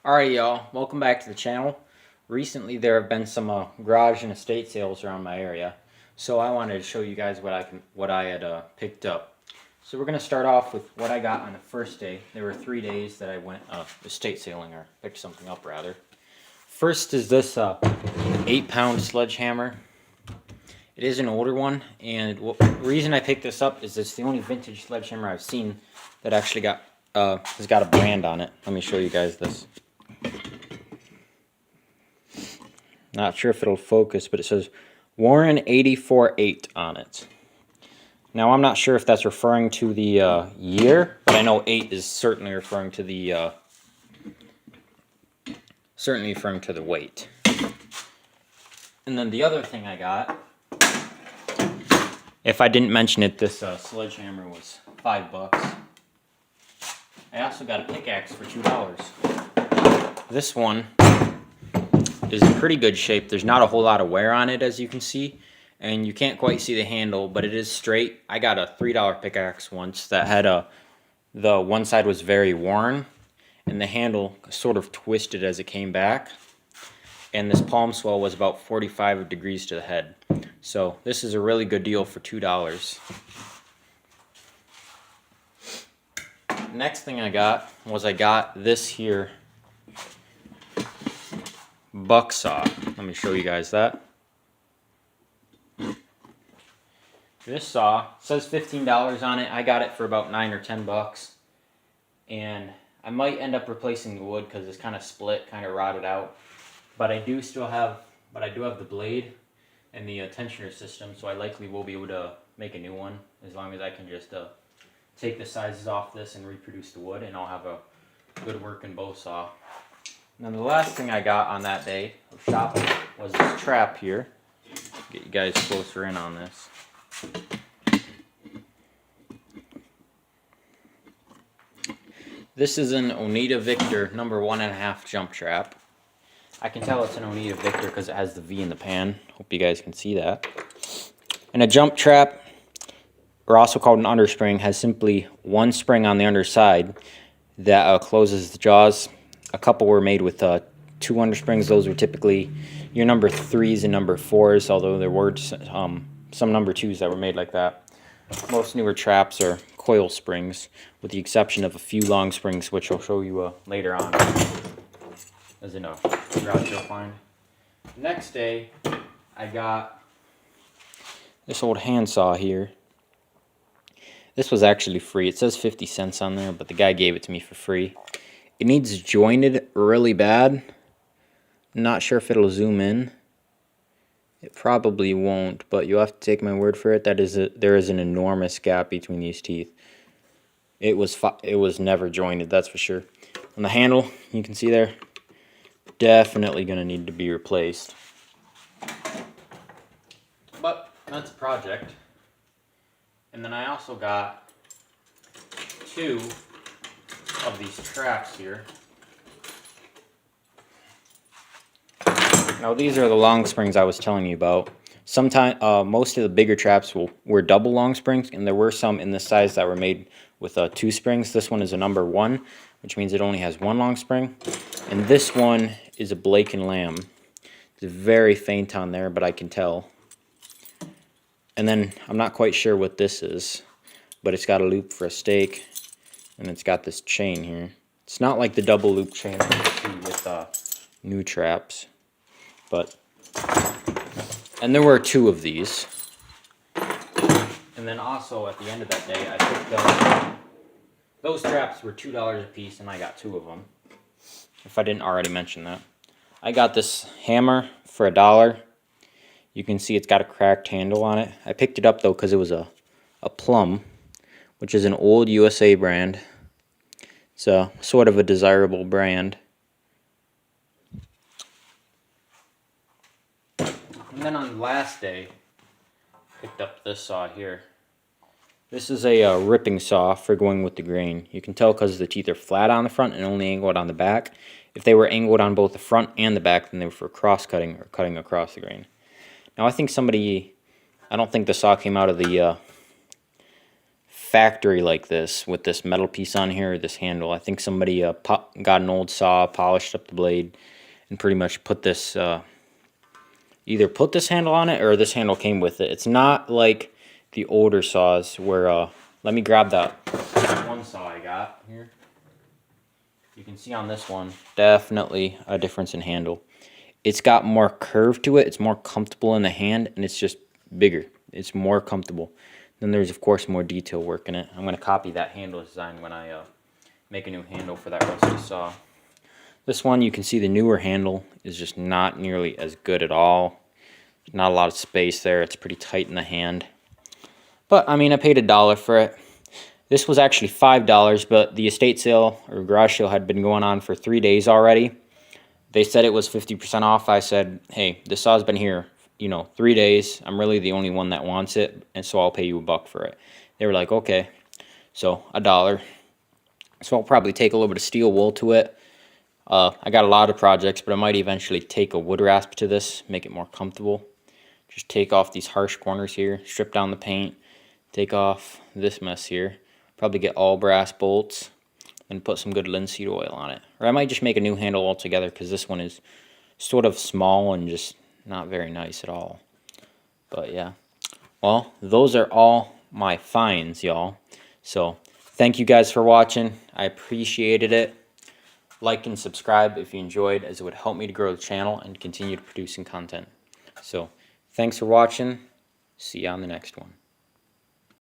Alright y'all, welcome back to the channel. Recently there have been some garage and estate sales around my area, so I wanted to show you guys what I had picked up. So we're going to start off with what I got on the first day. There were 3 days that I went estate sailing, or picked something up rather. First is this 8-pound sledgehammer. It is an older one, and the reason I picked this up is it's the only vintage sledgehammer I've seen that actually has got a brand on it. Let me show you guys this. Not sure if it'll focus, but it says Warren 84-8 on it. Now I'm not sure if that's referring to the year, but I know 8 is certainly referring to the weight. And then the other thing I got, if I didn't mention it, this sledgehammer was $5. I also got a pickaxe for $2. This one is in pretty good shape. There's not a whole lot of wear on it, as you can see, and you can't quite see the handle, but it is straight. I got a $3 pickaxe once that had the one side was very worn, and the handle sort of twisted as it came back, and this palm swell was about 45 degrees to the head. So this is a really good deal for $2. Next thing I got this here buck saw. Let me show you guys that. This saw says $15 on it. I got it for about $9 or $10, and I might end up replacing the wood because it's kind of split, kind of rotted out. But I do have the blade and the tensioner system, so I likely will be able to make a new one as long as I can just take the sizes off this and reproduce the wood, and I'll have a good working bow saw. And then the last thing I got on that day of shopping was this trap here. Get you guys closer in on this. This is an Oneida Victor number 1.5 jump trap. I can tell it's an Oneida Victor because it has the V in the pan. Hope you guys can see that. And a jump trap, or also called an underspring, has simply one spring on the underside that closes the jaws. A couple were made with 2 undersprings. Those were typically your number 3s and number 4s, although there were some number 2s that were made like that. Most newer traps are coil springs, with the exception of a few long springs, which I'll show you later on as in a garage sale find. Next day, I got this old handsaw here. This was actually free. It says 50 cents on there, but the guy gave it to me for free. It needs jointed really bad. I'm not sure if it'll zoom in. It probably won't, but you'll have to take my word for it. There is an enormous gap between these teeth. It was never jointed, that's for sure. On the handle, you can see there, definitely going to need to be replaced. But that's a project. And then I also got 2 of these traps here. Now these are the long springs I was telling you about. Most of the bigger traps were double long springs, and there were some in this size that were made with 2 springs. This one is a number 1, which means it only has 1 long spring. And this one is a Blake & Lamb. It's very faint on there, but I can tell. And then I'm not quite sure what this is, but it's got a loop for a stake, and it's got this chain here. It's not like the double loop chain that you see with new traps, and there were 2 of these. And then also at the end of that day, I picked up, those traps were $2 a piece, and I got 2 of them, if I didn't already mention that. I got this hammer for $1. You can see it's got a cracked handle on it. I picked it up though because it was a Plum, which is an old USA brand. It's a sort of a desirable brand. And then on the last day, picked up this saw here. This is a ripping saw for going with the grain. You can tell because the teeth are flat on the front and only angled on the back. If they were angled on both the front and the back, then they were for cross-cutting or cutting across the grain. Now I don't think the saw came out of the factory like this with this metal piece on here, or this handle. I think somebody got an old saw, polished up the blade, and pretty much put this, either put this handle on it or this handle came with it. It's not like the older saws where, let me grab that one saw I got here. You can see on this one, definitely a difference in handle. It's got more curve to it, it's more comfortable in the hand, and it's just bigger. It's more comfortable. Then there's, of course, more detail work in it. I'm going to copy that handle design when I make a new handle for that rusty saw. This one, you can see the newer handle is just not nearly as good at all. There's not a lot of space there. It's pretty tight in the hand. But, I mean, I paid $1 for it. This was actually $5, but the estate sale or garage sale had been going on for 3 days already. They said it was 50% off. I said, hey, this saw's been here, 3 days. I'm really the only one that wants it, and so I'll pay you $1 for it. They were like, okay. So, $1. So I'll probably take a little bit of steel wool to it. I got a lot of projects, but I might eventually take a wood rasp to this, make it more comfortable. Just take off these harsh corners here, strip down the paint, take off this mess here. Probably get all brass bolts and put some good linseed oil on it. Or I might just make a new handle altogether because this one is sort of small and just not very nice at all. But yeah, well, those are all my finds, y'all. So thank you guys for watching. I appreciated it. Like and subscribe if you enjoyed, as it would help me to grow the channel and continue to producing content. So thanks for watching. See you on the next one.